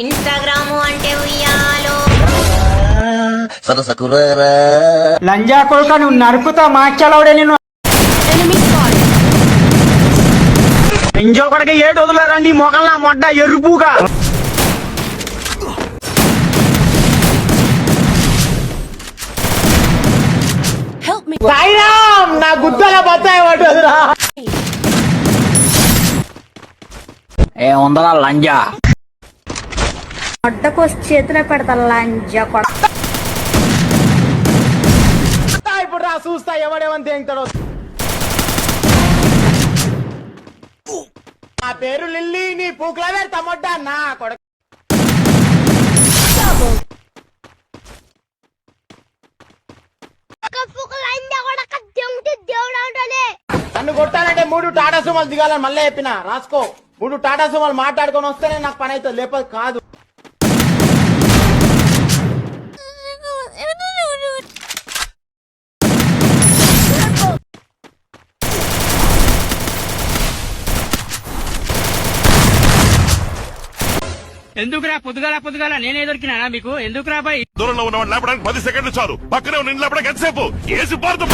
Instagram అంటే ఉయ్యాలో సరసకురారా లంజా కొడుక నువ్వు నరుకుతా మాచలవుడే నేను ఎంజో కొడక ఏడు వదలరండి మొగల్లా మొడ్డ ఎరుపుగా సాయిరామ్ నా గుద్దల బత్తాయి పట్టురా ఏ ఉందరా లంజా అడ్డకోసి చేతిలో పెడతా లంజా కొడ ఇప్పుడు రా చూస్తా ఎవడేమని తేంగుతాడో నా పేరు లిల్లీ నీ పూకుల పెడతా మొడ్డ నా కొడక నన్ను కొట్టాలంటే 3 టాటా సుమలు దిగాలని మళ్ళీ చెప్పిన రాసుకో 3 టాటా సుమలు మాట్లాడుకొని వస్తేనే నాకు పని అవుతుంది లేకపోతే కాదు ఎందుకురా పొద్దుగాల నేనే దొరికినా మీకు ఎందుకురా బాయ్ దూరంలో ఉన్నవాడు లేపడానికి 10 సెకండ్లు చాలు పక్కనే ఉన్న లేపడానికి ఎంతసేపు ఏసి పారుతూ